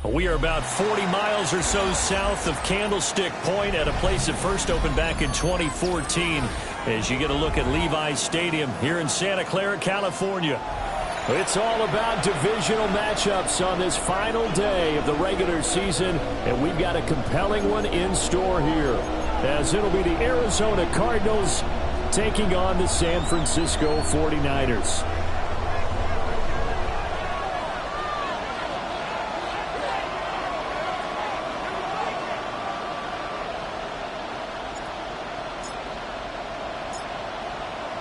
We are about 40 miles or so south of Candlestick Point at a place that first opened back in 2014 as you get a look at Levi's Stadium here in Santa Clara, California. It's all about divisional matchups on this final day of the regular season, and we've got a compelling one in store here, as it'll be the Arizona Cardinals taking on the San Francisco 49ers.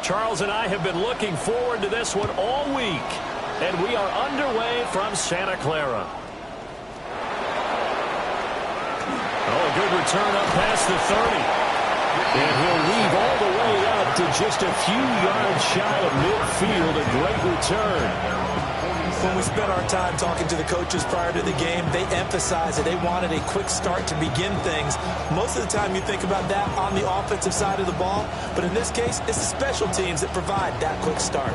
Charles and I have been looking forward to this one all week, and we are underway from Santa Clara. Oh, a good return up past the 30. And he'll leave all the way up to just a few yards shy of midfield. A great return. When we spent our time talking to the coaches prior to the game, they emphasized that they wanted a quick start to begin things. Most of the time you think about that on the offensive side of the ball, but in this case, it's the special teams that provide that quick start.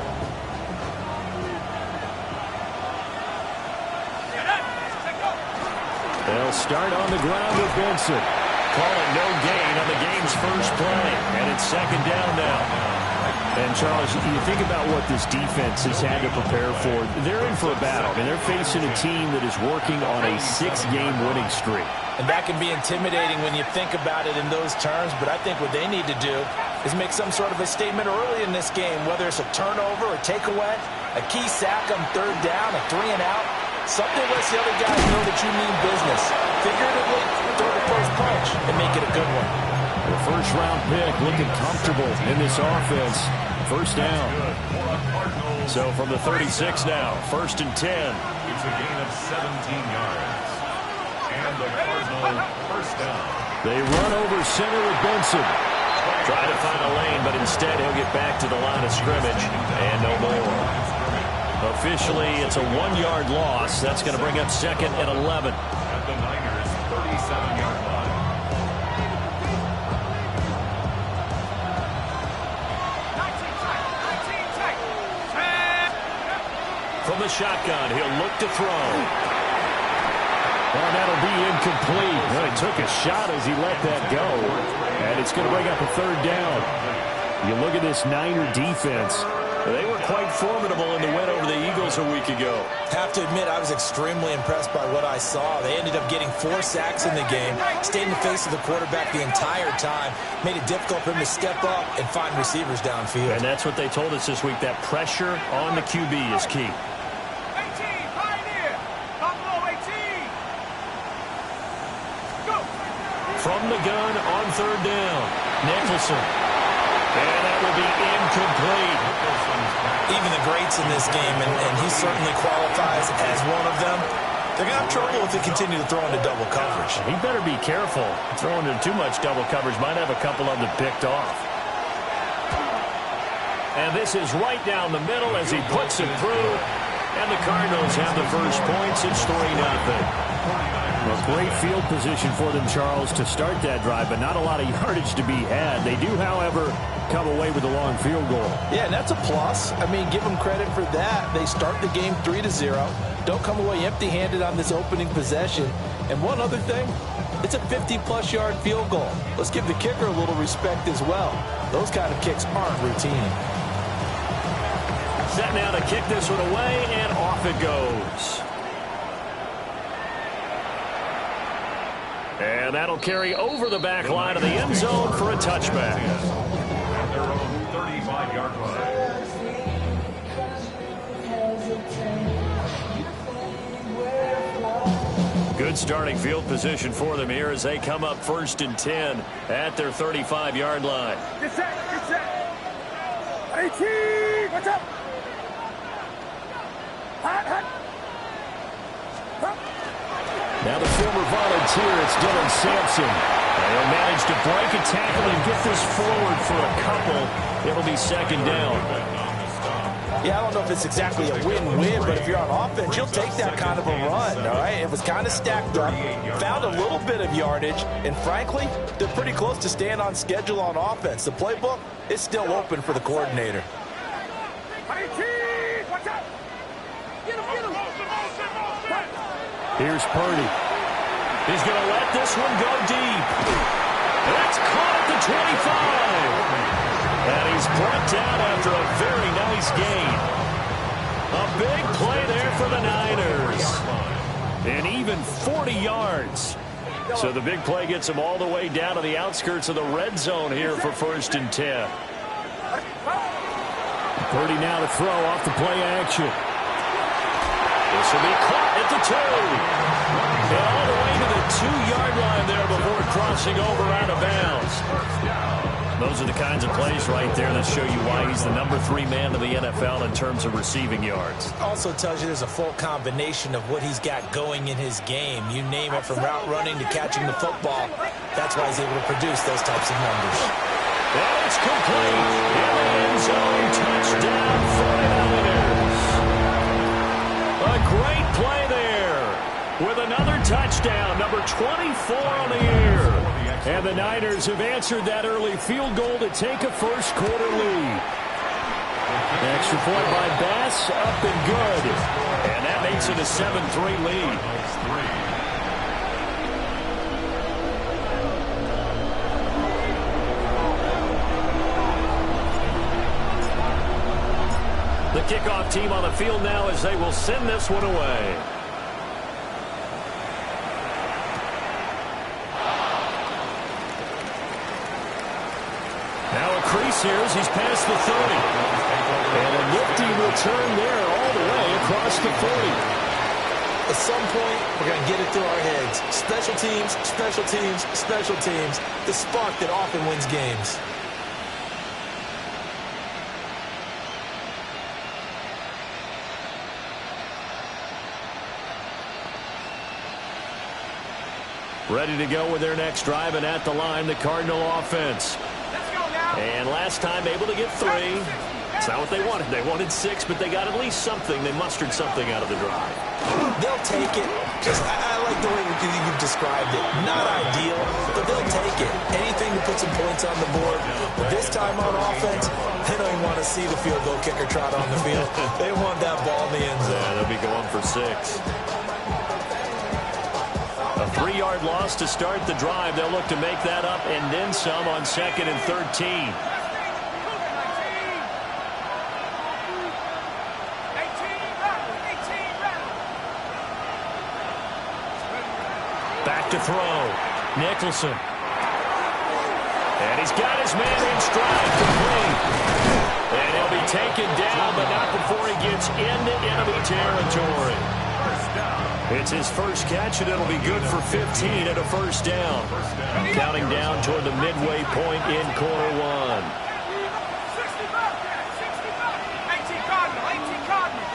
They'll start on the ground with Benson. Call it no gain on the game's first play, and it's second down now. And, Charles, you think about what this defense has had to prepare for. They're in for a battle, and they're facing a team that is working on a 6-game winning streak. And that can be intimidating when you think about it in those terms, but I think what they need to do is make some sort of a statement early in this game, whether it's a turnover, a takeaway, a key sack on third down, a 3-and-out. Something lets the other guys know that you mean business. Figuratively, throw the first punch and make it a good one. The first-round pick looking comfortable in this offense. First down. So from the 36 now, first and 10. It's a gain of 17 yards. And the Cardinals first down. They run over center with Benson. Try to find a lane, but instead he'll get back to the line of scrimmage. And no more. Officially, it's a 1-yard loss. That's going to bring up second and 11. At the Niners' 37-yard line. From the shotgun, he'll look to throw. And that'll be incomplete. Well, he took a shot as he let that go. And it's going to bring up a third down. You look at this Niner defense. They were quite formidable in the win over the Eagles a week ago. Have to admit, I was extremely impressed by what I saw. They ended up getting 4 sacks in the game, stayed in the face of the quarterback the entire time, made it difficult for him to step up and find receivers downfield. And that's what they told us this week, that pressure on the QB is key. From the gun on third down, Nicholson. And that will be incomplete. Even the greats in this game, and he certainly qualifies as one of them, they're going to have trouble if they continue to throw into double coverage. He better be careful. Throwing into too much double coverage might have a couple of them picked off. And this is right down the middle as he puts it through. And the Cardinals have the first points. It's 3-0. A great field position for them, Charles, to start that drive, but not a lot of yardage to be had. They do, however, come away with a long field goal. Yeah, and that's a plus. I mean, give them credit for that. They start the game 3-0. Don't come away empty-handed on this opening possession. And one other thing, it's a 50-plus yard field goal. Let's give the kicker a little respect as well. Those kind of kicks aren't routine. Set now to kick this one away, and off it goes. And that'll carry over the back line of the end zone for a touchback. At their own 35-yard line. Good starting field position for them here as they come up first and 10 at their 35-yard line. Get set, get set. 18, what's up? Hot, hot. Now the former volunteer, it's Dylan Sampson. They'll manage to break a tackle and get this forward for a couple. It'll be second down. Yeah, I don't know if it's exactly a win-win, but if you're on offense, you'll take that kind of a run, all right? It was kind of stacked up, found a little bit of yardage, and frankly, they're pretty close to staying on schedule on offense. The playbook is still open for the coordinator. Watch out! Get him, get him! Here's Purdy. He's going to let this one go deep. That's caught at the 25. And he's brought down after a very nice gain. A big play there for the Niners. And even 40 yards. So the big play gets him all the way down to the outskirts of the red zone here for 1st and 10. Purdy now to throw off the play action. This will be caught at the 2. And all the way to the 2-yard line there before crossing over out of bounds. Those are the kinds of plays right there that show you why he's the number 3 man in the NFL in terms of receiving yards. Also tells you there's a full combination of what he's got going in his game. You name it, from route running to catching the football. That's why he's able to produce those types of numbers. And it's complete. In the end zone, touchdown 49ers. A great play there with another touchdown, number 24 on the year. And the Niners have answered that early field goal to take a first-quarter lead. Extra point by Bass, up and good. And that makes it a 7-3 lead. The kickoff team on the field now as they will send this one away. Now a crease here as he's past the 30. And a nifty return there all the way across the 40. At some point, we're going to get it through our heads. Special teams, special teams, special teams. The spark that often wins games. Ready to go with their next drive, and at the line, the Cardinal offense. And last time able to get 3. It's not what they wanted. They wanted 6, but they got at least something. They mustered something out of the drive. They'll take it. I like the way you've described it. Not ideal, but they'll take it. Anything to put some points on the board. But this time on offense, they don't even want to see the field goal kicker trot on the field. They want that ball in the end zone. Yeah, they'll be going for 6. A 3-yard loss to start the drive. They'll look to make that up and then some on 2nd and 13. Back to throw. Nicholson. And he's got his man in stride, complete. And he'll be taken down, but not before he gets into enemy territory. It's his first catch, and it'll be good for 15 at a first down. Counting down toward the midway point in quarter 1. 18 Cardinals, 18 Cardinals.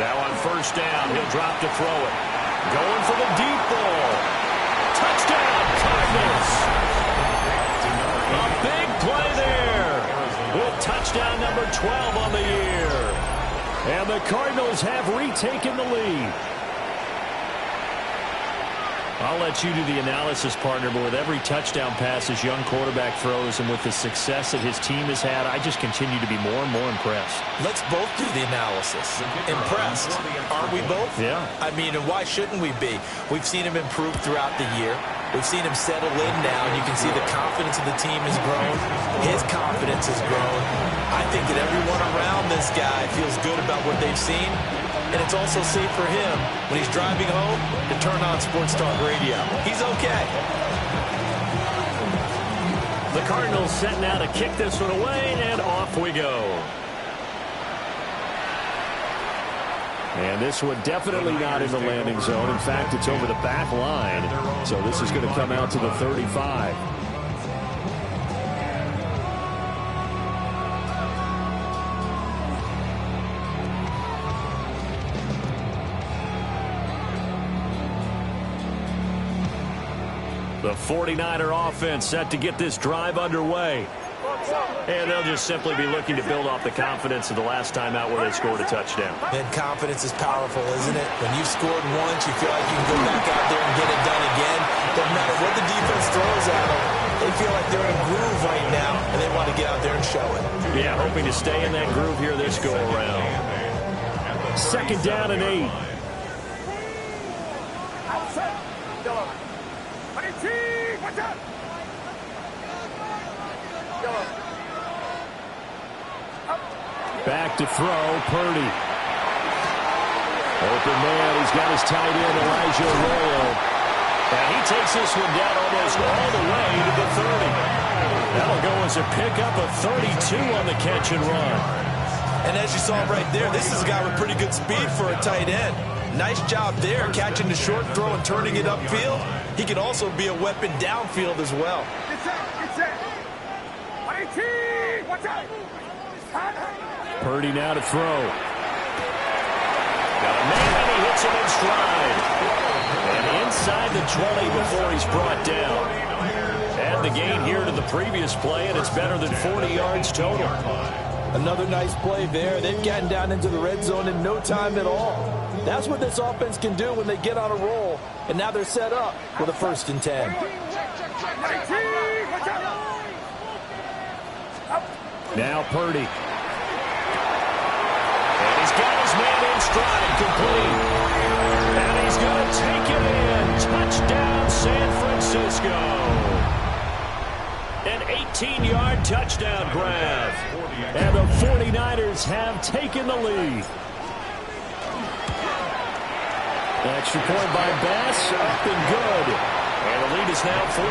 Now on first down, he'll drop to throw it. Going for the deep ball. Touchdown, Cardinals. A big play there with touchdown number 12 on the year. And the Cardinals have retaken the lead. I'll let you do the analysis, partner, but with every touchdown pass his young quarterback throws and with the success that his team has had, I just continue to be more and more impressed. Let's both do the analysis. Impressed. Aren't we both? Yeah. I mean, and why shouldn't we be? We've seen him improve throughout the year. We've seen him settle in now, and you can see the confidence of the team has grown. His confidence has grown. I think that everyone around this guy feels good about what they've seen. And it's also safe for him when he's driving home to turn on Sports Talk Radio. He's okay. The Cardinals set now to kick this one away, and off we go. And this one definitely not in the landing zone. In fact, it's over the back line. So this is going to come out to the 35. The 49er offense set to get this drive underway. And they'll just simply be looking to build off the confidence of the last time out where they scored a touchdown. And confidence is powerful, isn't it? When you've scored once, you feel like you can go back out there and get it done again. Doesn't matter what the defense throws at them. They feel like they're in a groove right now, and they want to get out there and show it. Yeah, hoping to stay in that groove here this go-around. 2nd down and 8. Back to throw, Purdy. Open man, he's got his tight end, Elijah Arroyo. And he takes this one down almost all the way to the 30. That'll go as a pickup of 32 on the catch and run. And as you saw right there, this is a guy with pretty good speed for a tight end. Nice job there, catching the short throw and turning it upfield. He can also be a weapon downfield as well. Purdy now to throw. Got a man, and he hits him in stride. And inside the 20 before he's brought down. And the gain here to the previous play, and it's better than 40 yards total. Another nice play there. They've gotten down into the red zone in no time at all. That's what this offense can do when they get on a roll. And now they're set up with a 1st and 10. Now Purdy. And he's got his man in stride, complete. And he's going to take it in. Touchdown, San Francisco. An 18-yard touchdown grab. And the 49ers have taken the lead. Extra point by Bass, up and good. And the lead is now 14-10.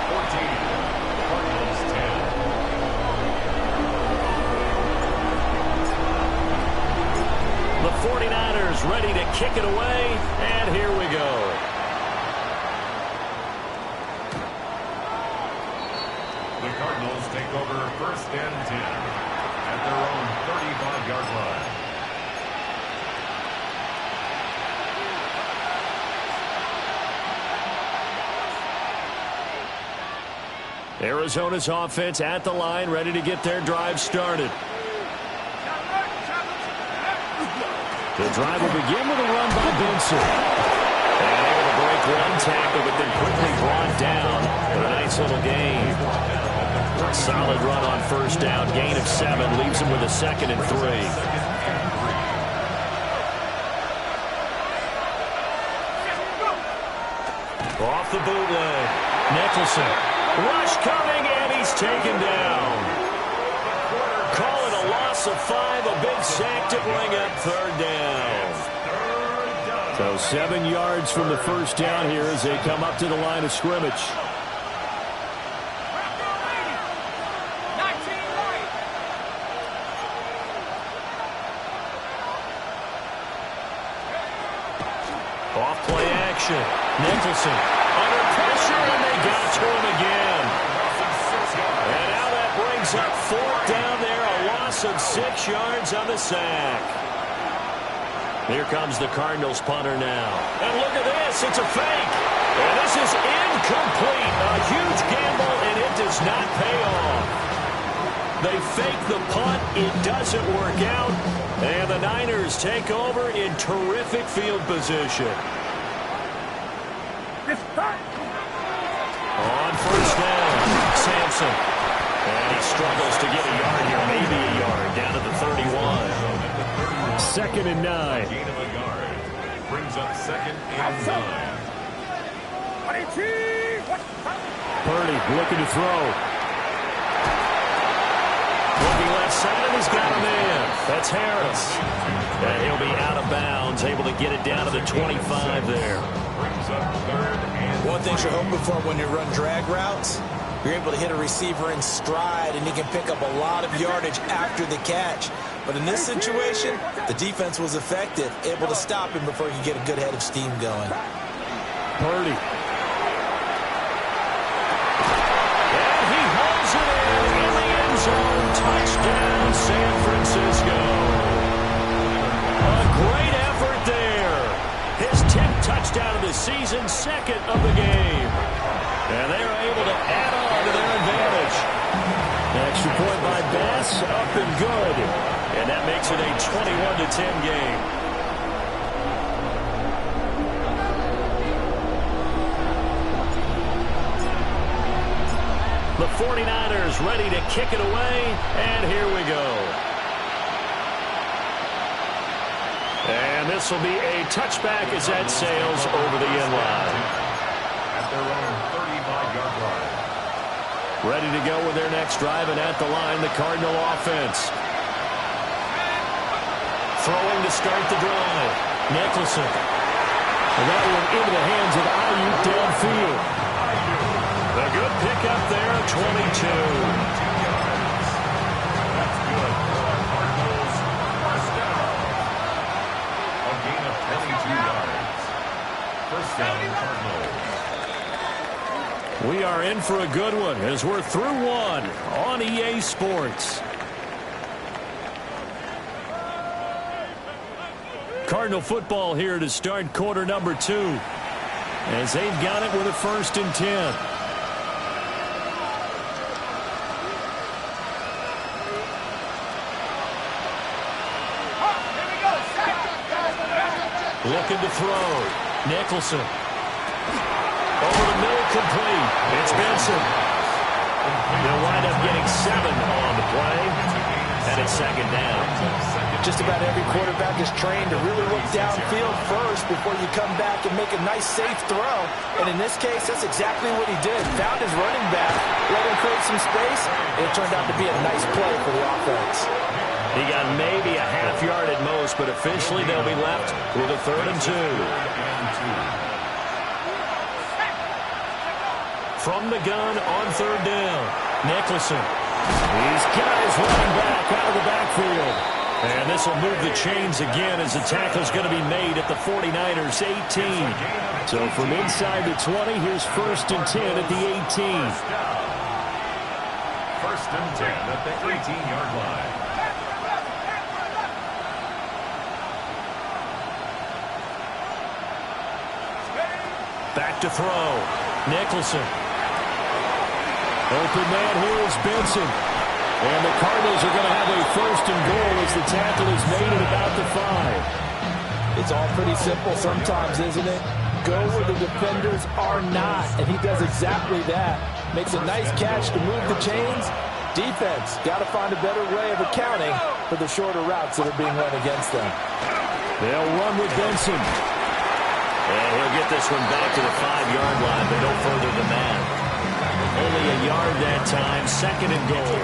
14, Cardinals 10. The 49ers ready to kick it away, and here we go. The Cardinals take over 1st and 10 at their own 35-yard line. Arizona's offense at the line, ready to get their drive started. The drive will begin with a run by Benson. And able to break one tackle, but then quickly brought down with a nice little gain. Solid run on 1st down, gain of 7, leaves him with a 2nd and 3. Off the bootleg, Nicholson. Rush coming, and he's taken down. Call it a loss of 5, a big sack to bring up 3rd down. So 7 yards from the 1st down here as they come up to the line of scrimmage. Off play action. Nicholson under pressure, and they got to him again. And now that brings up 4th down there, a loss of 6 yards on the sack. Here comes the Cardinals punter now. And look at this, it's a fake. And this is incomplete. A huge gamble, and it does not pay off. They fake the punt, it doesn't work out. And the Niners take over in terrific field position. On 1st down, Sampson. And he struggles to get a yard here, maybe a yard, down to the 31. 2nd and 9. Gain of a yard. Brings up 2nd and 9. Purdy looking to throw. Looking left side, and he's got a man. That's Harris. And he'll be out of bounds, able to get it down to the 25 there. Brings up 3rd and 9. One thing you're hoping for when you run drag routes, you're able to hit a receiver in stride, and he can pick up a lot of yardage after the catch. But in this situation, the defense was effective, able to stop him before he could get a good head of steam going. Purdy. And he holds it in the end zone. Touchdown, San Francisco. A great effort there. His 10th touchdown of the season, 2nd of the game. And they are able to add on to their advantage. Extra point by Bass, up and good. And that makes it a 21-10 game. The 49ers ready to kick it away, and here we go. And this will be a touchback as that sails over the end line. At their own 35-yard line. Ready to go with their next drive, and at the line, the Cardinal offense. Throwing to start the drive. Nicholson. And that one into the hands of Ayuk downfield. A good pickup there at 22. That's good for the Cardinals. First down. A gain of 22 yards. First down, Cardinals. We are in for a good one as we're through one on EA Sports. Cardinal football here to start quarter number 2 as they've got it with a 1st and 10. Looking to throw. Nicholson. Over the middle, complete. It's Benson. They'll wind up getting 7 on the play. And it's 2nd down. Just about every quarterback is trained to really look downfield first before you come back and make a nice, safe throw. And in this case, that's exactly what he did. Found his running back, let him create some space, and it turned out to be a nice play for the offense. He got maybe a half yard at most, but officially they'll be left with a 3rd and 2. From the gun on 3rd down, Nicholson. He's got his running back out of the backfield. And this will move the chains again as the tackle's going to be made at the 49ers 18. So from inside the 20, here's 1st and 10 at the 18. 1st and 10 at the 18-yard line. Back to throw. Nicholson. Open man here is Benson. And the Cardinals are going to have a 1st and goal as the tackle is made at about the 5. It's all pretty simple sometimes, isn't it? Go where the defenders are not, and he does exactly that. Makes a nice catch to move the chains. Defense, got to find a better way of accounting for the shorter routes that are being run against them. They'll run with Benson. And he'll get this one back to the 5-yard line, but no further than that. Only a yard that time, 2nd and goal.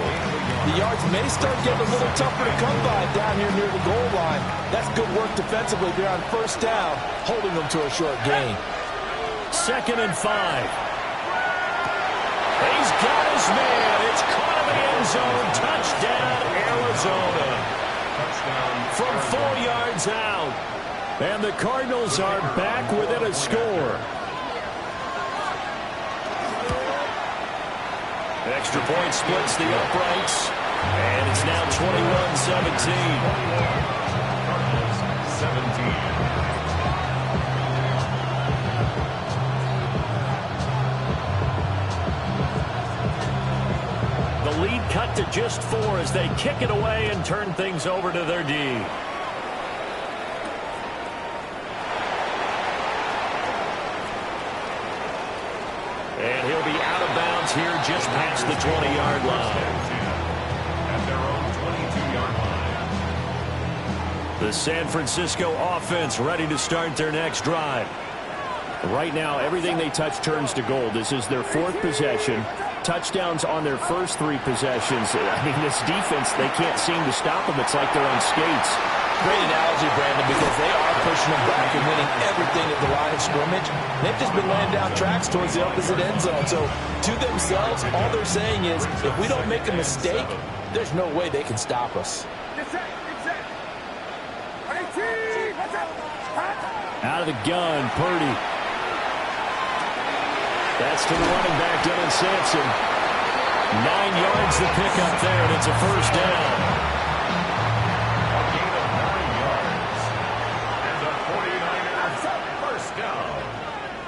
The yards may start getting a little tougher to come by down here near the goal line. That's good work defensively there on 1st down, holding them to a short gain. 2nd and 5. He's got his man. It's caught in the end zone. Touchdown, Arizona. From 4 yards out. And the Cardinals are back within a score. Extra point splits the uprights. And it's now 21-17. 17. The lead cut to just 4 as they kick it away and turn things over to their D. And he'll be out of bounds here just past the 20-yard line. At their own 22-yard line. The San Francisco offense ready to start their next drive. Right now, everything they touch turns to gold. This is their 4th possession. Touchdowns on their first 3 possessions. I mean, this defense, they can't seem to stop them. It's like they're on skates. Great analogy, Brandon, because they are pushing them back and winning everything at the line of scrimmage. They've just been laying down tracks towards the opposite end zone. So, to themselves, all they're saying is, if we don't make a mistake, there's no way they can stop us. Out of the gun, Purdy. That's to the running back, Dylan Sampson. 9 yards the pickup there, and it's a 1st down. A gain of 9 yards. And the 49ers, 1st down.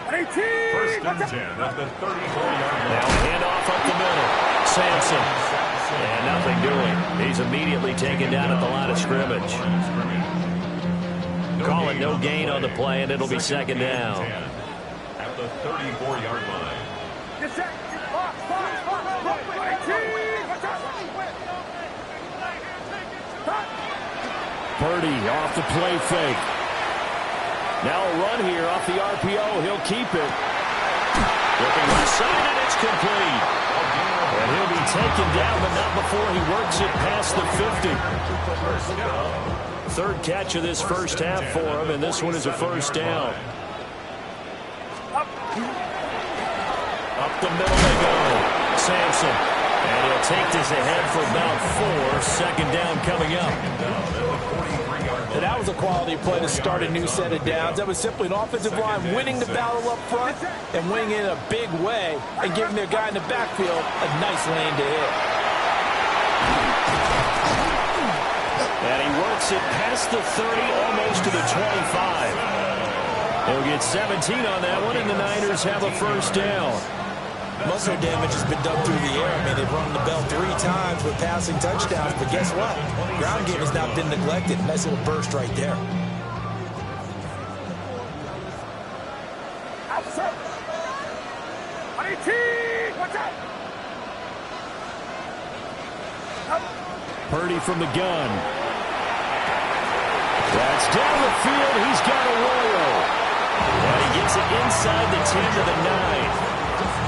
1st and 10 at the 34-yard line. Now handoff up the middle. Sampson. And nothing doing. He's immediately taken down at the line of scrimmage. Call it no gain on the play, and it'll be 2nd down. At the 34-yard line. Purdy off the play fake. Now a run here off the RPO. He'll keep it. Looking left side, and it's complete. And he'll be taken down, but not before he works it past the 50. Third catch of this first half for him, and this one is a first down. Up the middle they go. Sampson. And he'll take this ahead for about 4. Second down coming up. And that was a quality play to start a new set of downs. That was simply an offensive line winning the battle up front and winning it in a big way and giving their guy in the backfield a nice lane to hit. And he works it past the 30, almost to the 25. He'll get 17 on that one, and the Niners have a first down. Most of their damage has been done through the air. I mean, they've rung the bell 3 times with passing touchdowns, but guess what? Ground game has not been neglected. Nice little burst right there. Purdy from the gun. That's down the field. He's got Arroyo. And he gets it inside the 10 to the 9.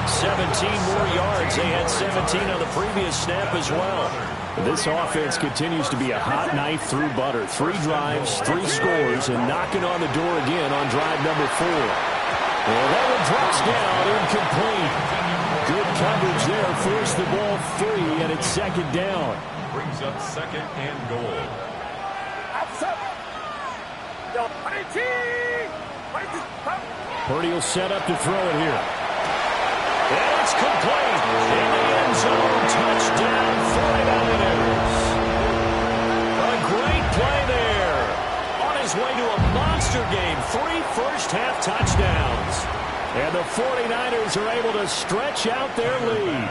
17 more yards. They had 17 on the previous snap as well. This offense continues to be a hot knife through butter. 3 drives, 3 scores, and knocking on the door again on drive number 4. Well, that one drops down, incomplete. Good coverage there. Forced the ball free, and it's second down. Brings up second and goal. Purdy will set up to throw it here. And it's complete. In the end zone. Touchdown, 49ers. A great play there. On his way to a monster game. 3 first-half touchdowns. And the 49ers are able to stretch out their lead.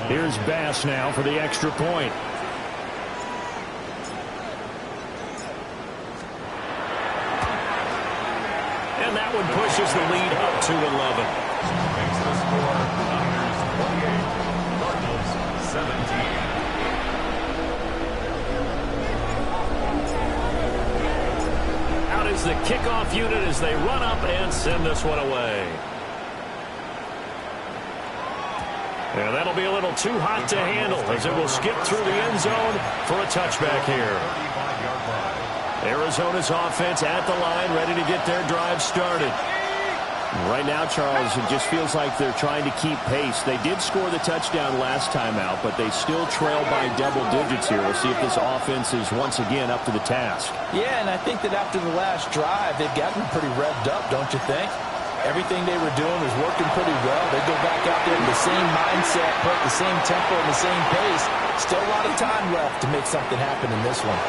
Here's Bass now for the extra point. And that one pushes the lead up to 11. Makes the score Niners 28, Cardinals 17. Out is the kickoff unit as they run up and send this one away. And that'll be a little too hot to handle as it will skip through the end zone for a touchback here. Arizona's offense at the line, ready to get their drive started. Right now, Charles, it just feels like they're trying to keep pace. They did score the touchdown last time out, but they still trail by double digits here. We'll see if this offense is once again up to the task. Yeah, and I think that after the last drive, they've gotten pretty revved up, don't you think? Everything they were doing was working pretty well. They go back out there in the same mindset, put the same tempo and the same pace. Still a lot of time left to make something happen in this one.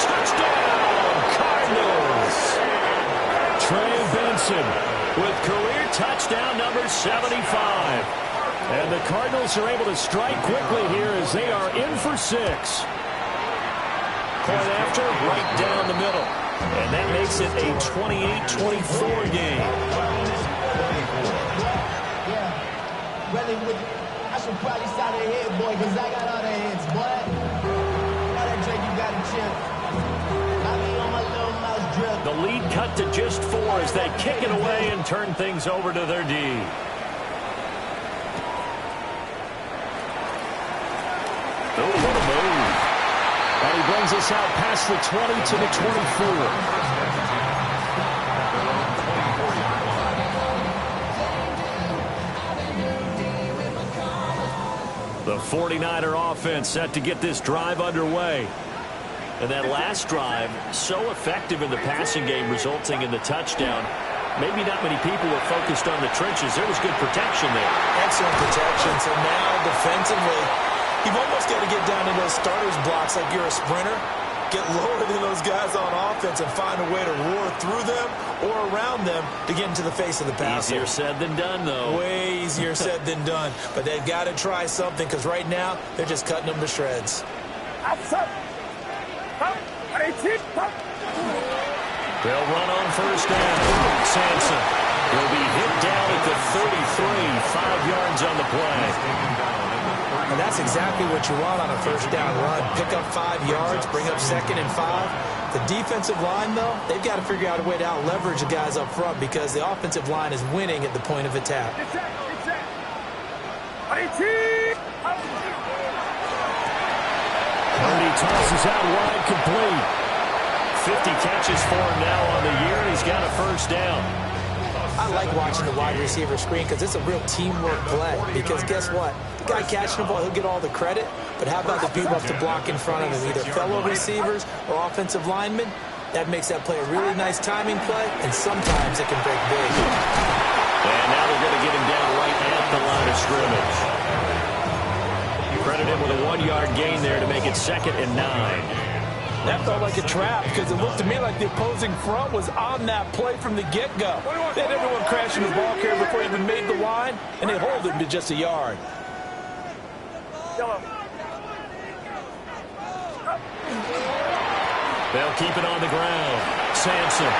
Touchdown, Cardinals! Trey Benson with career touchdown number 75. And the Cardinals are able to strike quickly here as they are in for 6. Point after, right down the middle. And that makes it a 28-24 game. Yeah, really, I should probably start a head, boy, because I got all the heads, boy. All that drink, you got a chip. I be on my little mouse drip. The lead cut to just 4 as they kick it away and turn things over to their D. Oh, what a move. And he brings us out past the 20 to the 24. The 49er offense set to get this drive underway. And that last drive, so effective in the passing game, resulting in the touchdown. Maybe not many people were focused on the trenches. There was good protection there. Excellent protection. So now defensively, you've almost got to get down in those starters blocks like you're a sprinter. Get lower than those guys on offense and find a way to roar through them or around them to get into the face of the passer. Easier said than done, though. Way easier said than done. But they've got to try something because right now they're just cutting them to shreds. They'll run on first down. Sampson will be hit down at the 33, 5 yards on the play. And that's exactly what you want on a first down run. Pick up 5 yards, bring up 2nd and 5. The defensive line, though, they've got to figure out a way to out-leverage the guys up front because the offensive line is winning at the point of attack. Purdy tosses out wide, complete. 50 catches for him now on the year, and he's got a first down. I like watching the wide receiver screen because it's a real teamwork play. Because guess what? The guy catching the ball, he'll get all the credit. But how about the people up to block in front of him, either fellow receivers or offensive linemen? That makes that play a really nice timing play, and sometimes it can break big. And now they're going to get him down right at the line of scrimmage. You credit him with a 1-yard gain there to make it 2nd and 9. That felt like a trap because it looked to me like the opposing front was on that play from the get-go. They had everyone crashing the ball carrier before he even made the line, and they hold him to just a yard. They'll keep it on the ground. Sampson.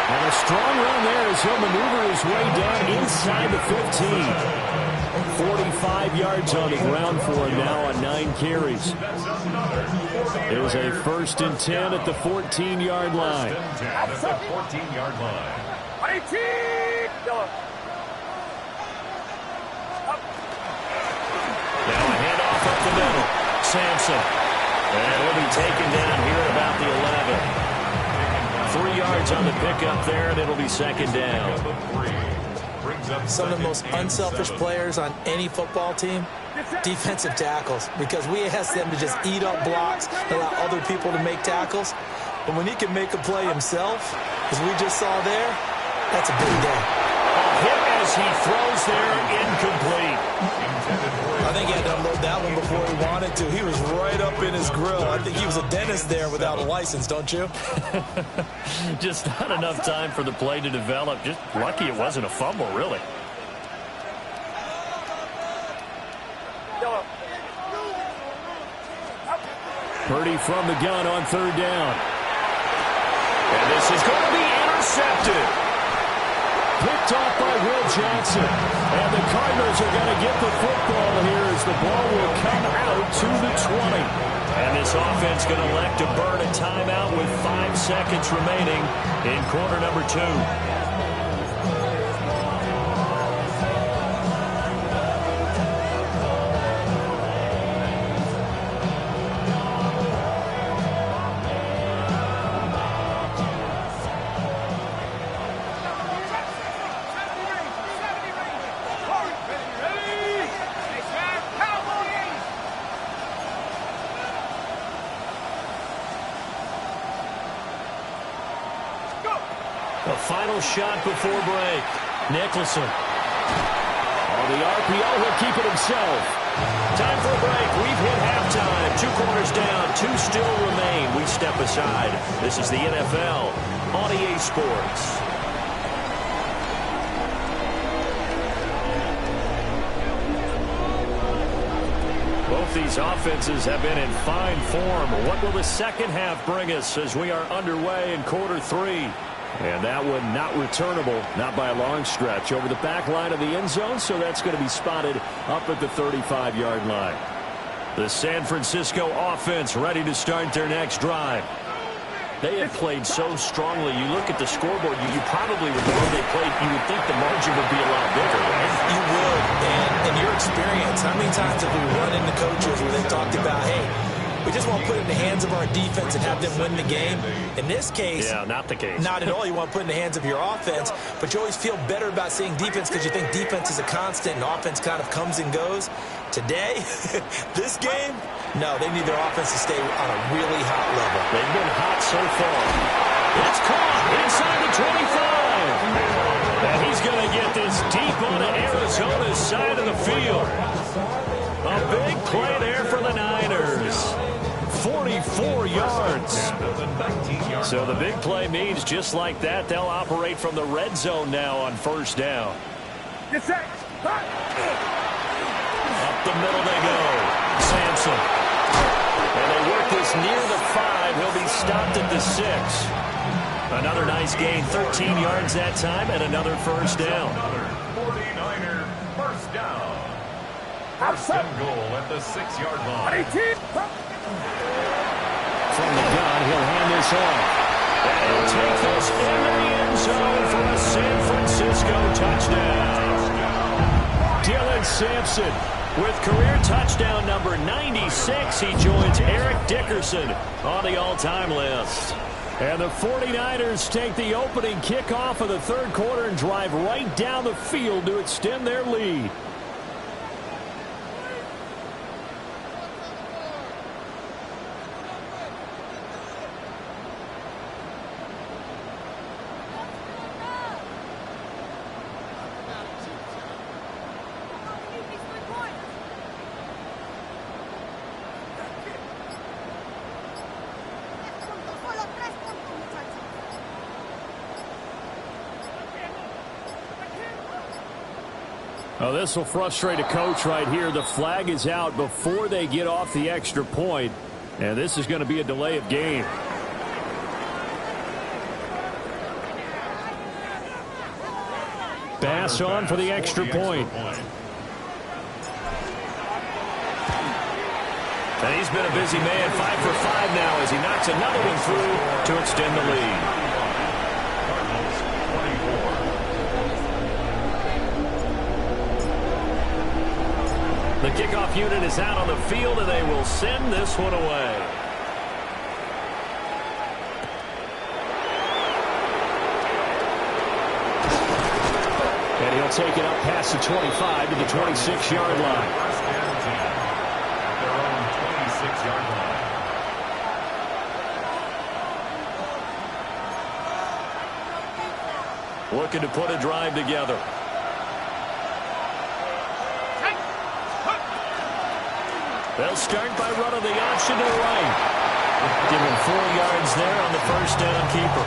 And a strong run there as he'll maneuver his way down inside the 15. 45 yards on the ground for him now on 9 carries. There's a 1st and 10 at the 14-yard line. At the 14-yard line. Now a handoff up the middle. Sampson. And he'll be taken down here at about the 11. 3 yards on the pickup there, and it'll be 2nd down. Some of the most unselfish players on any football team, defensive tackles, because we ask them to just eat up blocks and allow other people to make tackles. But when he can make a play himself, as we just saw there, that's a big day. A hit as he throws there, incomplete. I think he had to unload that one before he wanted to. He was right up in his grill. I think he was a dentist there without a license, don't you? Just not enough time for the play to develop. Just lucky it wasn't a fumble, really. Purdy from the gun on 3rd down. And this is going to be intercepted. Picked off by Will Johnson. And the Cardinals are going to get the football here as the ball will come out to the 20. And this offense going to elect to burn a timeout with 5 seconds remaining in quarter number 2. Final shot before break. Nicholson. On the RPO, he'll keep it himself. Time for a break. We've hit halftime. 2 quarters down. 2 still remain. We step aside. This is the NFL on EA Sports. Both these offenses have been in fine form. What will the second half bring us as we are underway in quarter 3? And that one not returnable, not by a long stretch, over the back line of the end zone, so that's going to be spotted up at the 35-yard line. The San Francisco offense ready to start their next drive. They have played so strongly. You look at the scoreboard, you probably, with the way they played, you would think the margin would be a lot bigger, right? You would. And in your experience, how many times have we run into coaches where they've talked about, hey, we just want to put it in the hands of our defense and have them win the game. In this case, yeah, not the case. Not at all. You want to put it in the hands of your offense, but you always feel better about seeing defense because you think defense is a constant and offense kind of comes and goes. Today, this game, no, they need their offense to stay on a really hot level. They've been hot so far. It's caught inside the 25. And he's going to get this deep on the Arizona's side of the field. A big play there for the Niners. 44 yards. So the big play means just like that, they'll operate from the red zone now on 1st down. Up the middle they go. Sampson. And they work this near the 5. He'll be stopped at the 6. Another nice gain, 13 yards that time, and another 1st down. 49er first down. First and goal at the 6-yard line. 18. From the gun, he'll hand this off. And he'll take this into the end zone for a San Francisco touchdown. Dylan Sampson with career touchdown number 96. He joins Eric Dickerson on the all-time list. And the 49ers take the opening kickoff of the third quarter and drive right down the field to extend their lead. Oh, this will frustrate a coach right here. The flag is out before they get off the extra point, and this is going to be a delay of game. Bass on for the extra point. And he's been a busy man, 5 for 5 now as he knocks another one through to extend the lead. Cardinals 24. The kickoff unit is out on the field, and they will send this one away. And he'll take it up past the 25 to the 26-yard line. First and 10 at their own 26-yard line. Looking to put a drive together. They'll start by running the option to the right. Give him 4 yards there on the first down keeper.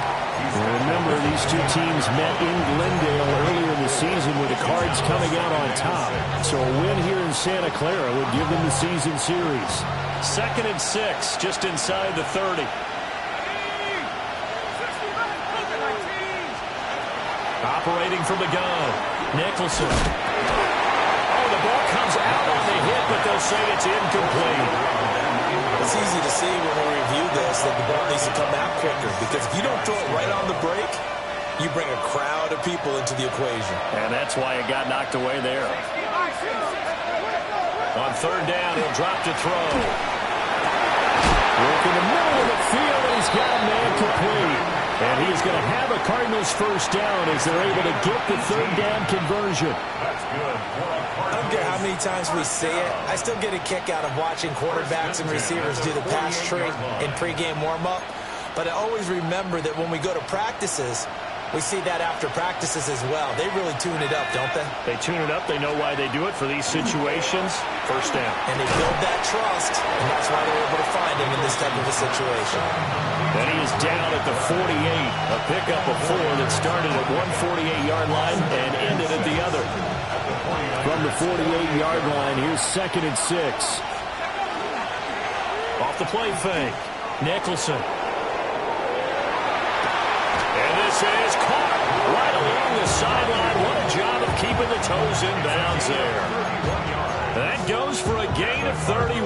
Remember, these two teams met in Glendale earlier in the season with the Cards coming out on top. So a win here in Santa Clara would give them the season series. 2nd and 6, just inside the 30. Operating from the gun, Nicholson. Oh, the ball comes out on the hit, but they'll say it's incomplete. It's easy to see when we review this that the ball needs to come out quicker, because if you don't throw it right on the break, you bring a crowd of people into the equation. And that's why it got knocked away there. On 3rd down, he'll drop to throw. Work in the middle of the field, and he's got a man complete. And he's going to have a Cardinals first down as they're able to get the 3rd down conversion. That's good. I don't care how many times we see it. I still get a kick out of watching quarterbacks and receivers do the pass tree in pregame warm-up. But I always remember that when we go to practices, we see that after practices as well. They really tune it up, don't they? They tune it up. They know why they do it for these situations. First down. And they build that trust, and that's why they're able to find him in this type of a situation. And he is down at the 48. A pickup of 4 that started at 148-yard line and ended at the other. From the 48-yard line, here's 2nd and 6. Off the play fake. Nicholson. And this is caught right along the sideline. What a job of keeping the toes in bounds there. That goes for a gain of 31.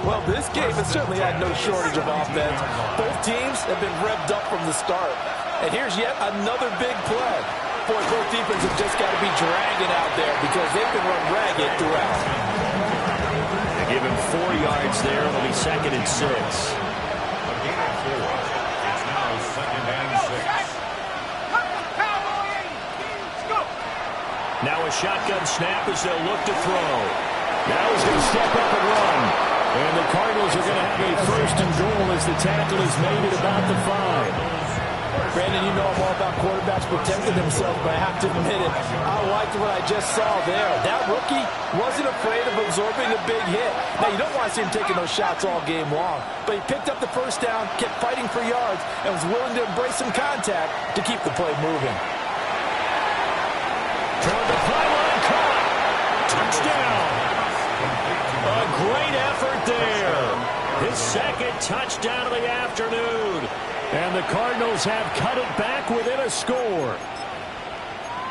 Well, this game has certainly had no shortage of offense. Both teams have been revved up from the start. And here's yet another big play. Boy, both defenses have just got to be dragging out there because they've been run ragged throughout. They give him 4 yards there. It'll be 2nd and 6. A gain of 4. It's now 2nd and 6. Now a shotgun snap as they'll look to throw. Now he's going to step up and run. And the Cardinals are going to have a 1st and goal as the tackle is made at about the 5. Brandon, you know I'm all about quarterbacks protecting themselves, but I have to admit it. I liked what I just saw there. That rookie wasn't afraid of absorbing a big hit. Now, you don't want to see him taking those shots all game long, but he picked up the first down, kept fighting for yards, and was willing to embrace some contact to keep the play moving. Toward the pylon, caught. Touchdown. A great effort there. His 2nd touchdown of the afternoon. And the Cardinals have cut it back within a score.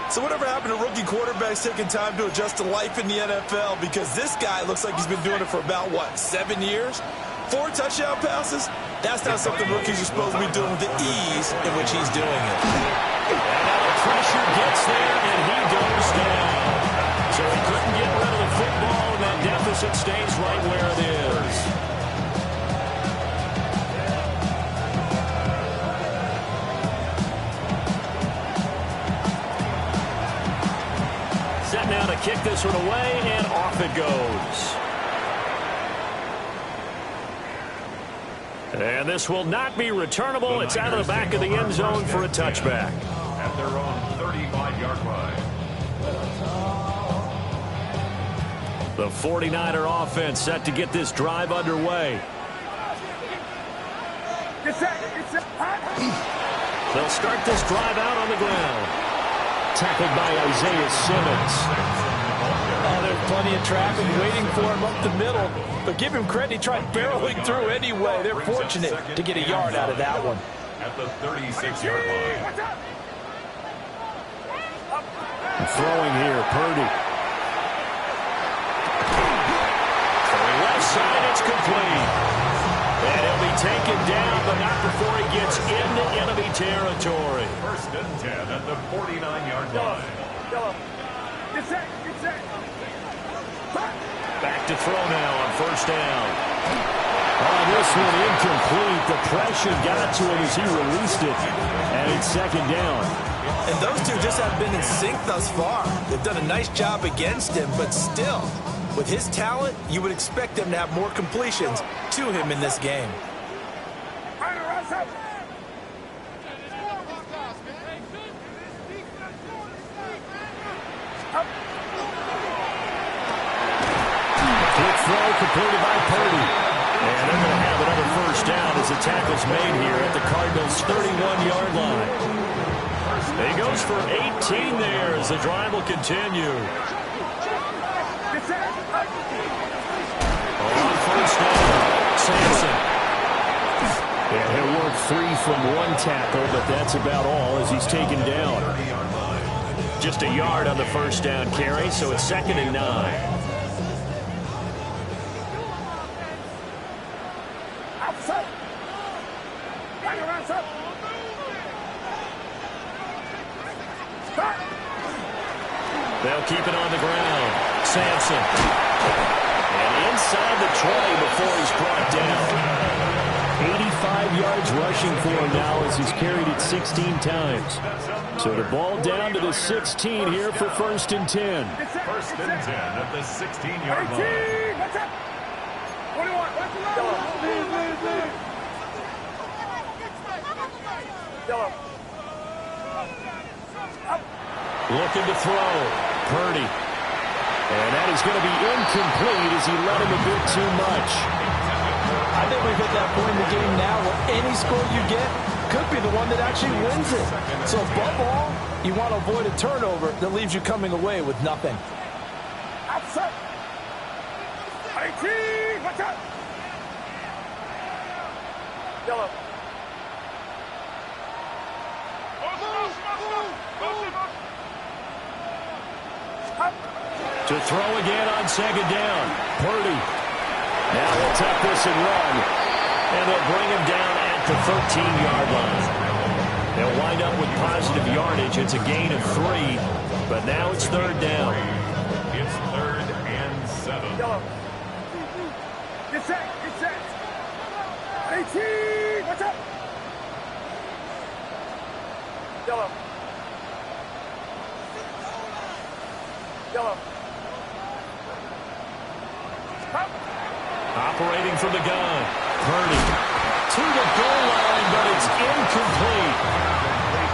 So whatever happened to rookie quarterbacks taking time to adjust to life in the NFL? Because this guy looks like he's been doing it for about, what, 7 years? 4 touchdown passes? That's not something rookies are supposed to be doing with the ease in which he's doing it. And now the pressure gets there, and he goes down. So he couldn't get rid of the football, and that deficit stays right where it is. Set now to kick this one away, and off it goes. And this will not be returnable. It's out of the back of the end zone for a touchback. At their own 35-yard line. The 49er offense set to get this drive underway. They'll start this drive out on the ground. Tackled by Isaiah Simmons. Oh, there's plenty of traffic waiting for him up the middle. But give him credit, he tried barreling through anyway. They're fortunate to get a yard out of that one. At the 36-yard line. Throwing here, Purdy. To the left side, it's complete. And he'll be taken down, but not before he gets into enemy territory. 1st and 10 at the 49-yard line. Back to throw now on 1st down. Oh, this one incomplete. The pressure got to him as he released it. And it's 2nd down. And those two just have been in sync thus far. They've done a nice job against him, but still, with his talent, you would expect them to have more completions to him in this game. Quick throw completed by Purdy. And they're going to have another 1st down as the tackle's made here at the Cardinals' 31-yard line. He goes for 18 there as the drive will continue. On 1st down, Sampson. And he'll work 3 from 1 tackle, but that's about all as he's taken down. Just a yard on the 1st down carry, so it's 2nd and 9. They'll keep it on the ground. Sampson. And inside the 20 before he's brought down. 85 yards rushing for him now as he's carried it 16 times. So the ball down to the 16 here for 1st and 10. 1st and 10 at the 16-yard line. Looking to throw. Purdy. And that is going to be incomplete as he let him a bit too much. I think we've hit that point in the game now where any score you get could be the one that actually wins it. So above all, you want to avoid a turnover that leaves you coming away with nothing. Outside. 18, watch out. Yellow. To throw again on 2nd down. Purdy. Now he'll tuck this and run. And they'll bring him down at the 13-yard line. They'll wind up with positive yardage. It's a gain of 3. But now it's 3rd down. It's 3rd and 7. Yellow. Get set. Get set. 18. Watch out. Yellow. Yellow. Operating from the gun. Purdy. To the goal line, but it's incomplete.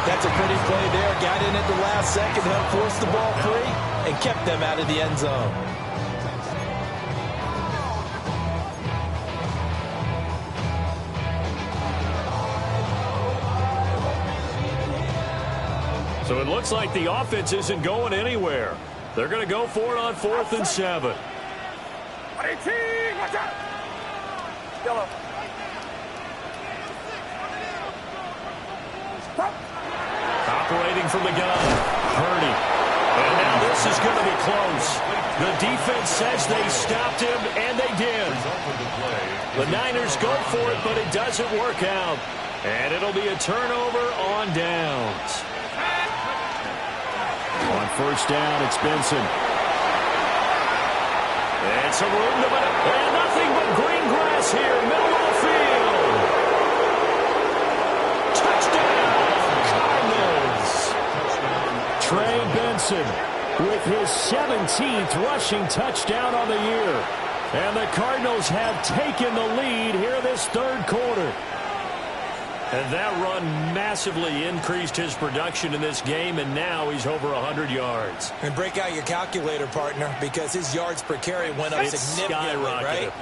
That's a pretty play there. Got in at the last second, helped force the ball free, and kept them out of the end zone. So it looks like the offense isn't going anywhere. They're going to go for it on 4th and 7. 18, watch out. Yellow. Operating from the gun. Purdy. And now this is going to be close. The defense says they stopped him, and they did. The Niners go for it, but it doesn't work out. And it'll be a turnover on downs. On first down, it's Benson. And some room to it. And nothing but green grass here, middle of the field. Touchdown, Cardinals. Trey Benson with his 17th rushing touchdown on the year. And the Cardinals have taken the lead here this third quarter. And that run massively increased his production in this game, and now he's over 100 yards. And break out your calculator, partner, because his yards per carry went up significantly, right?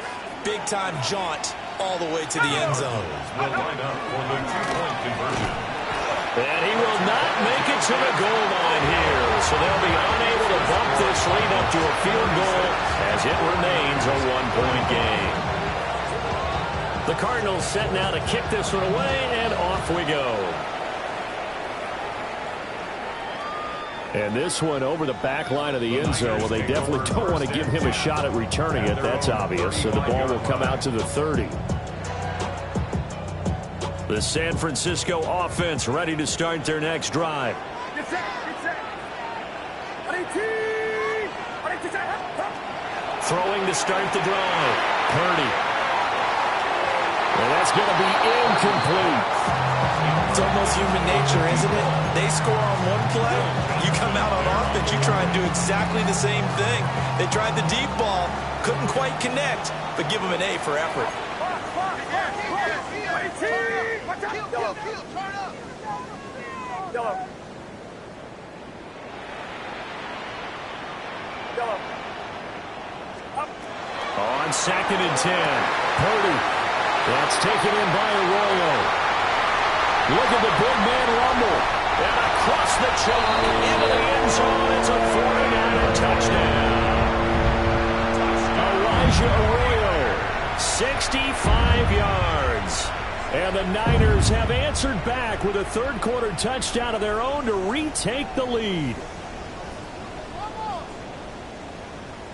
Big-time jaunt all the way to the end zone. Will line up for the two-point conversion. And he will not make it to the goal line here. So they'll be unable to bump this lead up to a field goal as it remains a one-point game. The Cardinals set now to kick this one away, and off we go. And this one over the back line of the end zone. Well, they definitely don't want to give him a shot at returning it. That's obvious. So the ball will come out to the 30. The San Francisco offense ready to start their next drive. Throwing to start the drive. Purdy. And that's going to be incomplete. It's almost human nature, isn't it? They score on one play, you come out on offense, you try and do exactly the same thing. They tried the deep ball, couldn't quite connect, but give them an A for effort. On 2nd and 10, Purdy. That's taken in by Arroyo. Look at the big man rumble. And across the chalk into the end zone. It's a 49er touchdown. Elijah Arroyo, 65 yards. And the Niners have answered back with a third-quarter touchdown of their own to retake the lead.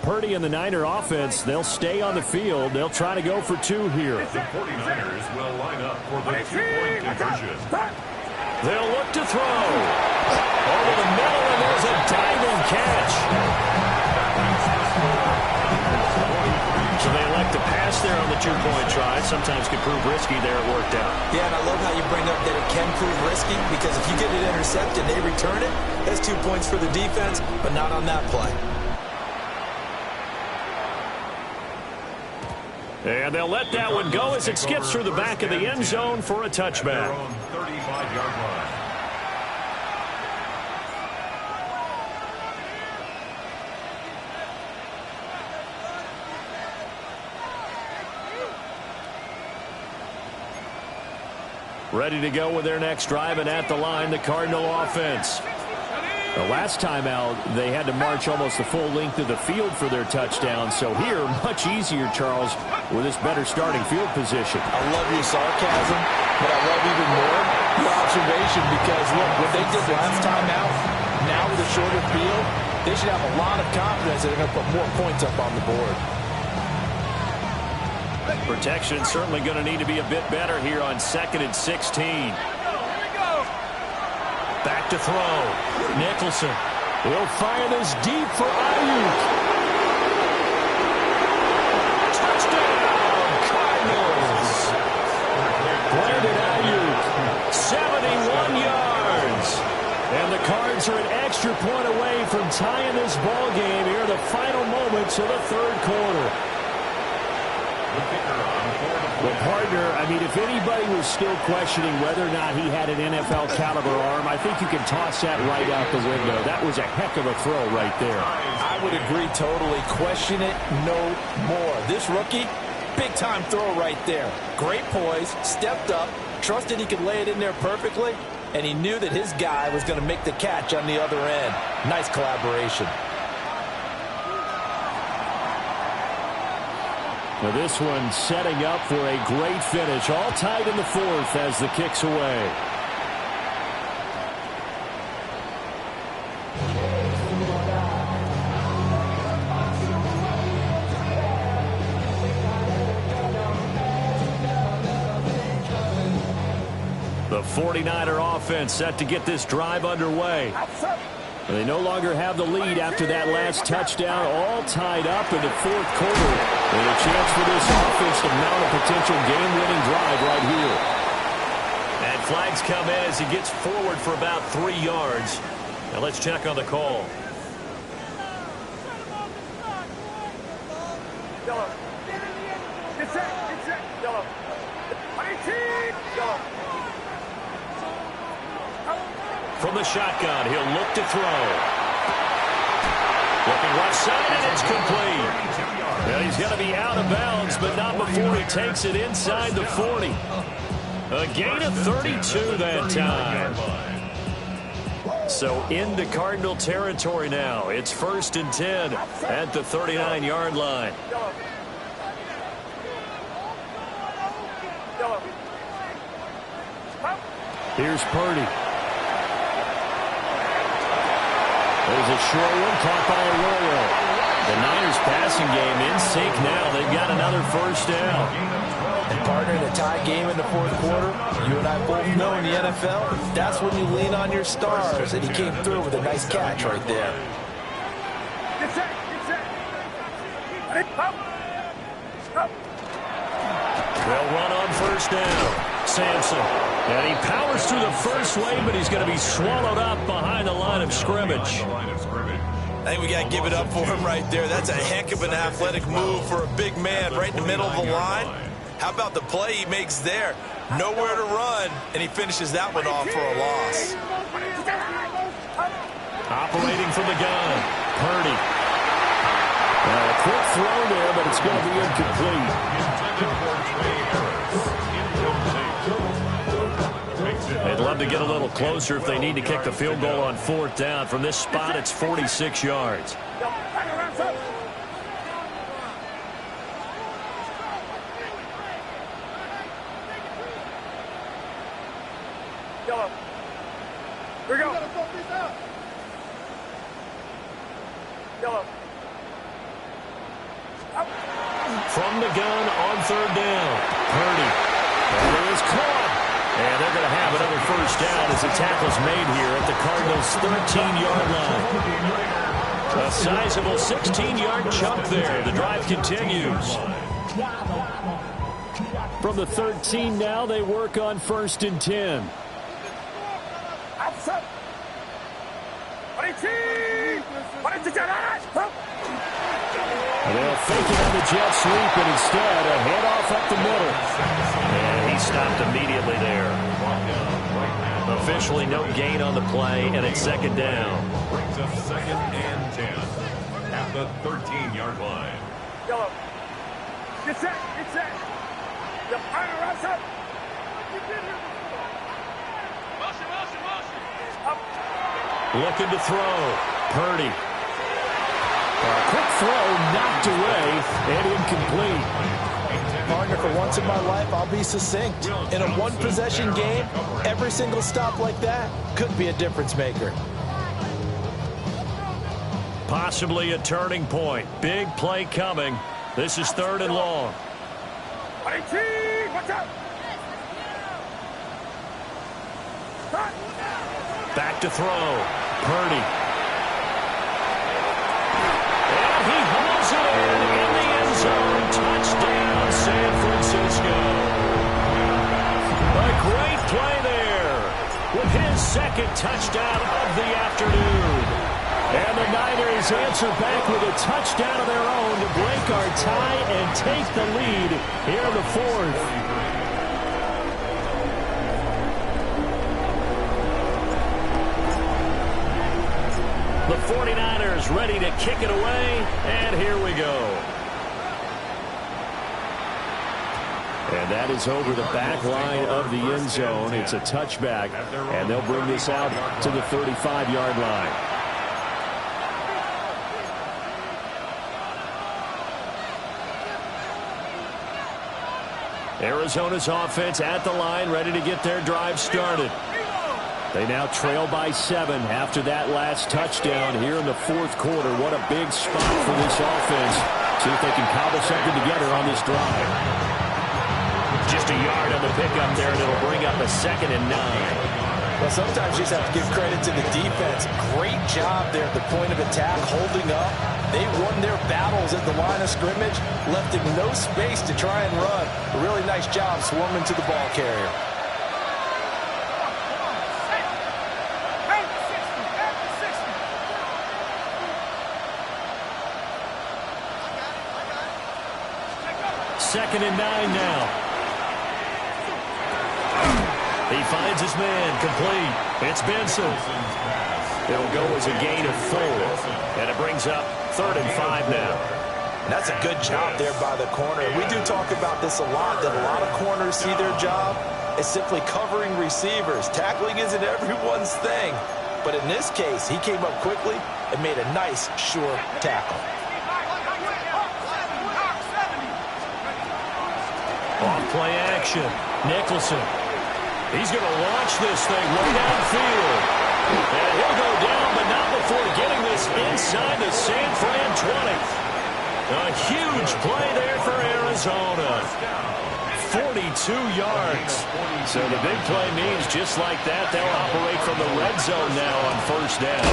Purdy and the Niner offense, they'll stay on the field. They'll try to go for two here. The 49ers will line up for the two-point conversion. They'll look to throw. Over the middle, and there's a diving catch. So they elect to pass there on the two-point try. Sometimes can prove risky there. It worked out. Yeah, and I love how you bring up that it can prove risky, because if you get it intercepted and they return it, that's 2 points for the defense, but not on that play. And they'll let that one go as it skips through the back of the end zone for a touchback. 35-yard line. Ready to go with their next drive, and at the line, the Cardinal offense. The last time out, they had to march almost the full length of the field for their touchdown. So here, much easier, Charles, with this better starting field position. I love your sarcasm, but I love even more your observation, because, look, what they did last time out, now with a shorter field, they should have a lot of confidence that they're going to put more points up on the board. Protection certainly going to need to be a bit better here on 2nd and 16. Back to throw. Nicholson. He'll fire this deep for Ayuk. Touchdown, Cardinals. Brandon Ayuk. 71 yards. And the Cards are an extra point away from tying this ball game here in the final moments of the third quarter. Well, partner, I mean, if anybody was still questioning whether or not he had an NFL caliber arm, I think you can toss that right out the window. That was a heck of a throw right there. I would agree totally. Question it no more. This rookie, big-time throw right there. Great poise, stepped up, trusted he could lay it in there perfectly, and he knew that his guy was going to make the catch on the other end. Nice collaboration. Now this one setting up for a great finish. All tied in the fourth as the kick's away. The 49er offense set to get this drive underway. They no longer have the lead after that last touchdown, all tied up in the fourth quarter. And a chance for this offense to mount a potential game-winning drive right here. And flags come in as he gets forward for about 3 yards. Now let's check on the call. From the shotgun, he'll look to throw. Looking left side, and it's complete. Well, he's going to be out of bounds, but not before he takes it inside the 40. A gain of 32 that time. So into Cardinal territory now. It's 1st and 10 at the 39-yard line. Here's Purdy. There's a short one caught by Arroyo. The Niners passing game in sync now. They've got another first down. And partner, in a tie game in the fourth quarter, you and I both know in the NFL, that's when you lean on your stars. And he came through with a nice catch right there. They'll run on first down. Sampson. And he powers through the first wave, but he's going to be swallowed up behind the line of scrimmage. I think we got to give it up for him right there. That's a heck of an athletic move for a big man right in the middle of the line. How about the play he makes there? Nowhere to run, and he finishes that one off for a loss. Operating from the gun, Purdy. A quick throw there, but it's going to be incomplete. They'd love to get a little closer if they need to kick the field goal on 4th down. From this spot, it's 46 yards. Here we go. From the gun on 3rd down, Purdy. And it is caught. And they're going to have another first down as the tackle's made here at the Cardinals' 13-yard line. A sizable 16-yard chunk there. The drive continues. From the 13 now, they work on 1st and 10. They'll fake it on the jet sweep, and instead a handoff up the middle. And he stopped immediately there. Officially no gain on the play, and it's 2nd down. Brings up 2nd and 10 at the 13-yard line. Yellow. Get set. Get set. Yep. Rise up. Looking to throw. Purdy. A quick throw knocked away and incomplete. Partner, for once in my life, I'll be succinct. In a one-possession game, every single stop like that could be a difference maker. Possibly a turning point. Big play coming. This is 3rd and long. Back to throw. Purdy. And he hauls it in the end zone. Touchdown, San Francisco. A great play there with his 2nd touchdown of the afternoon. And the Niners answer back with a touchdown of their own to break our tie and take the lead here in the 4th. The 49ers ready to kick it away, and here we go. And that is over the back line of the end zone. It's a touchback, and they'll bring this out to the 35-yard line. Arizona's offense at the line, ready to get their drive started. They now trail by 7 after that last touchdown here in the 4th quarter. What a big spot for this offense. See if they can cobble something together on this drive. Just a yard on the pickup there, and it'll bring up a 2nd and 9. Well, sometimes you just have to give credit to the defense. Great job there at the point of attack, holding up. They won their battles at the line of scrimmage, left him no space to try and run. A really nice job swarming to the ball carrier. Second and 9 now. He finds his man, complete. It's Benson. It'll go as a gain of 4, and it brings up 3rd and 5 now. And that's a good job there by the corner. We do talk about this a lot, that a lot of corners see their job as simply covering receivers. Tackling isn't everyone's thing. But in this case, he came up quickly and made a nice, sure tackle. On play action, Nicholson. He's going to launch this thing way downfield. And he'll go down, but not before getting this inside the San Fran 20. A huge play there for Arizona. 42 yards. So the big play means just like that, they'll operate from the red zone now on 1st down.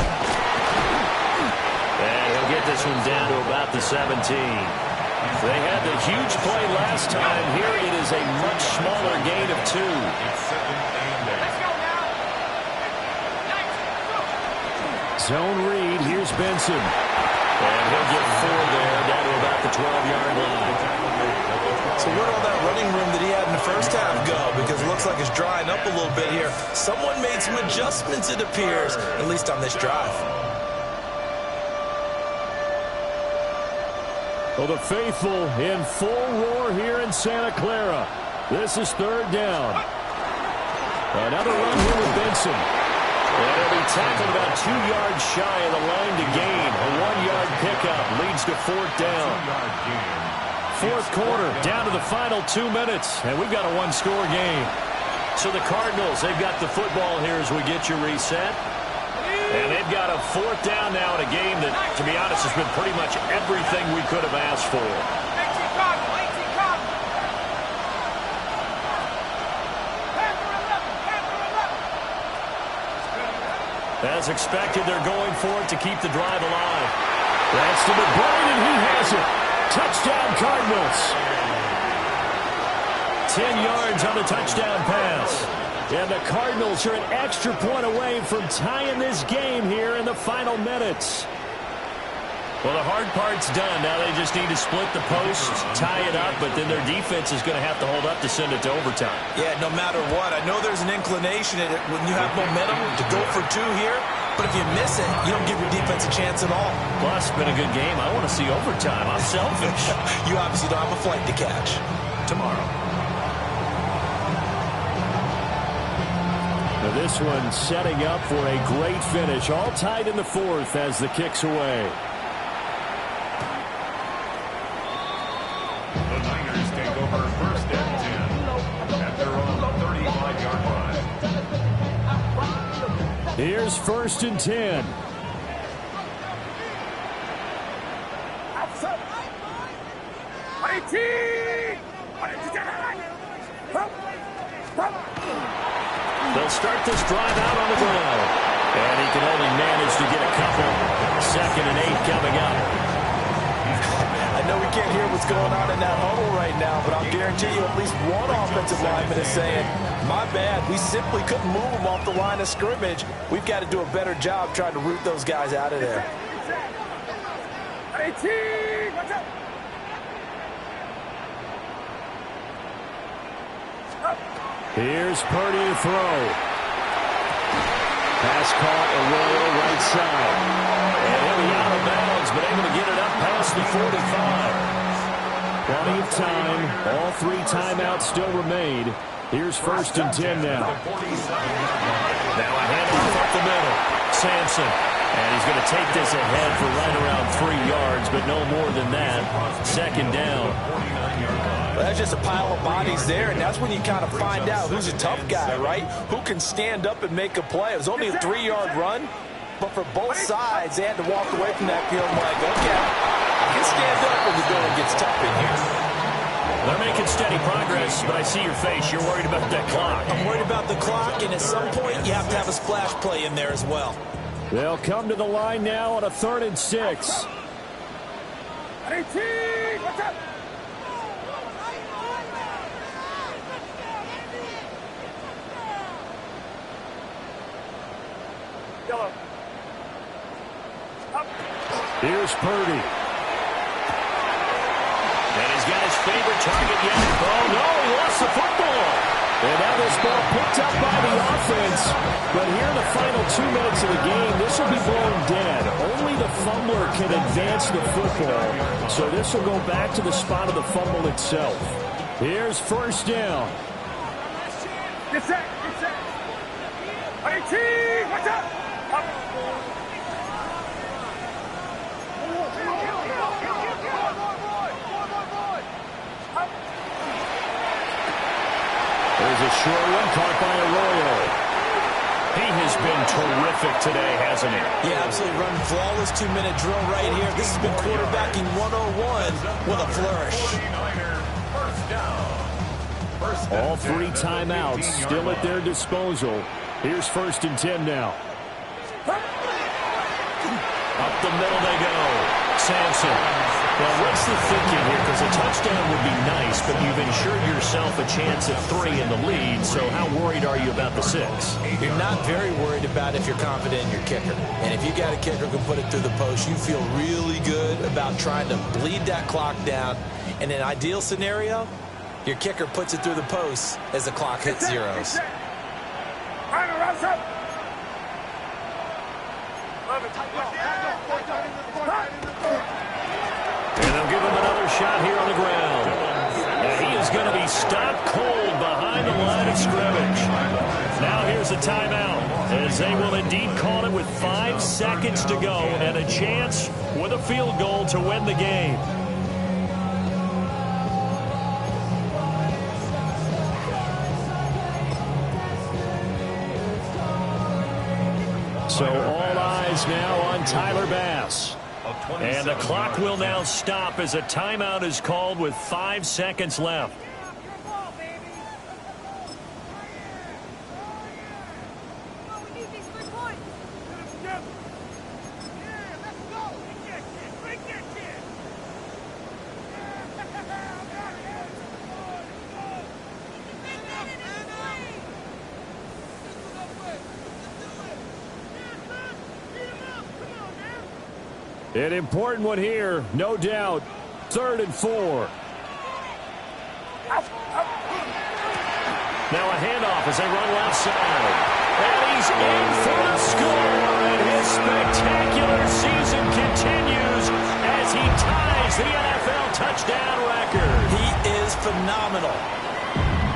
And he'll get this one down to about the 17. They had the huge play last time. Here it is a much smaller gain of 2. Zone read. Here's Benson. And he'll get 4 there, down to about the 12-yard line. So where'd all that running room that he had in the first half go? Because it looks like it's drying up a little bit here. Someone made some adjustments, it appears, at least on this drive. Well, the faithful in full roar here in Santa Clara. This is 3rd down. Another run here with Benson. And he'll be tackled about 2 yards shy of the line to gain. A 1-yard pickup leads to 4th down. 4th quarter, down to the final 2 minutes. And we've got a 1-score game. So the Cardinals, they've got the football here as we get you reset. And they've got a 4th down now in a game that, to be honest, has been pretty much everything we could have asked for. As expected, they're going for it to keep the drive alive. That's to McBride, and he has it. Touchdown, Cardinals. 10 yards on the touchdown pass. And the Cardinals are an extra point away from tying this game here in the final minutes. Well, the hard part's done. Now they just need to split the posts, tie it up, but then their defense is going to have to hold up to send it to overtime. Yeah, no matter what. I know there's an inclination in it when you have momentum to go for 2 here, but if you miss it, you don't give your defense a chance at all. Plus, it's been a good game. I want to see overtime. I'm selfish. You obviously don't have a flight to catch. Tomorrow. Now this one setting up for a great finish. All tied in the 4th as the kick's away. The Niners take over 1st and 10 at their own 35-yard line. Here's 1st and 10. They'll start this drive out on the ground. And he can only manage to get a couple. 2nd and 8 coming up. I know we can't hear what's going on in that huddle right now, but I'll guarantee you at least one offensive lineman is saying, my bad, we simply couldn't move them off the line of scrimmage. We've got to do a better job trying to root those guys out of there. Here's Purdy to throw. Pass caught, Arroyo right side. And he'll be out of bounds, but able to get it up past the 45. Plenty of time. All 3 timeouts still remain. Here's 1st and 10 now. Now a handoff up the middle. Sampson. And he's going to take this ahead for right around 3 yards, but no more than that. 2nd down. Well, that's just a pile of bodies there, and that's when you kind of find out who's a tough guy, right? Who can stand up and make a play. It was only a 3-yard run, but for both sides, they had to walk away from that field like, okay, I can stand up when the going gets tough in here. They're making making steady progress, but I see your face. You're worried about that clock. I'm worried about the clock, and at some point, you have to have a splash play in there as well. They'll come to the line now on a 3rd and 6. 18, what's up? Yellow. Up. Here's Purdy. And he's got his favorite target yet. Oh, no, he lost the football. And now this ball picked up by the offense. But here in the final 2 minutes of the game, this will be blown dead. Only the fumbler can advance the football. So this will go back to the spot of the fumble itself. Here's 1st down. Get set, get set. 18, what's up? Up. There's a short one caught by Arroyo. He has been terrific today, hasn't he? Yeah, absolutely. Run flawless 2-minute drill right here. This has been quarterbacking 101 with a flourish. 49er, first down. First and All 3 10 at the timeouts 18-yard still at their line. disposal. Here's 1st and 10 now. Up the middle they go. Sampson. Well, what's the thinking here? Because a touchdown would be nice, but you've ensured yourself a chance at 3 in the lead, so how worried are you about the 6? You're not very worried about if you're confident in your kicker. And if you got a kicker who can put it through the post, you feel really good about trying to bleed that clock down. In an ideal scenario, your kicker puts it through the post as the clock hits zeros. And they'll give him another shot here on the ground. And he is going to be stopped cold behind the line of scrimmage. Now here's a timeout, as they will indeed call it with 5 seconds to go and a chance with a field goal to win the game. So all eyes now on Tyler Bass. And the clock will now stop as a timeout is called with 5 seconds left. An important one here, no doubt. 3rd and 4. Now a handoff as they run left side. And he's in for the score. And his spectacular season continues as he ties the NFL touchdown record. He is phenomenal.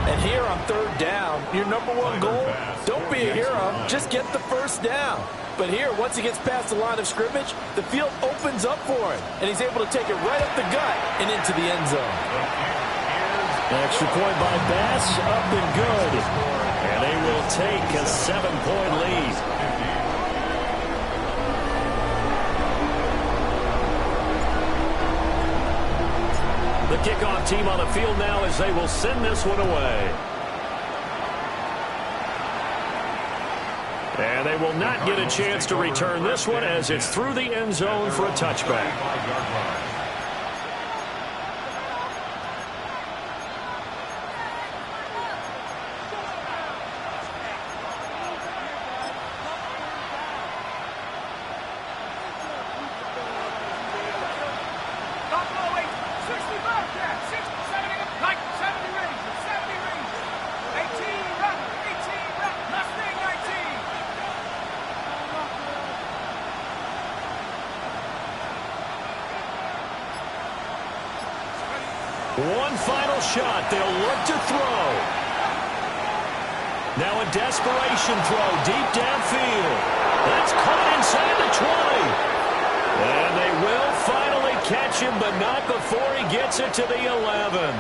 And here on 3rd down, your #1 goal, don't be a hero, just get the 1st down. But here, once he gets past the line of scrimmage, the field opens up for him, and he's able to take it right up the gut and into the end zone. Extra point by Bass, up and good. And they will take a 7-point lead. The kickoff team on the field now as they will send this one away. And they will not get a chance to return this one as it's through the end zone for a touchback. One final shot. They'll look to throw. Now a desperation throw deep downfield. That's caught inside the 20. And they will finally catch him, but not before he gets it to the 11.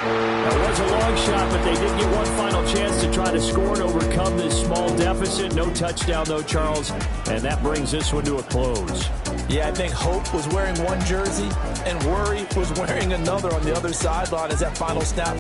It was a long shot, but they did get one final chance to try to score and overcome this small deficit. No touchdown, though, Charles, and that brings this one to a close. Yeah, I think hope was wearing one jersey and worry was wearing another on the other sideline as that final snap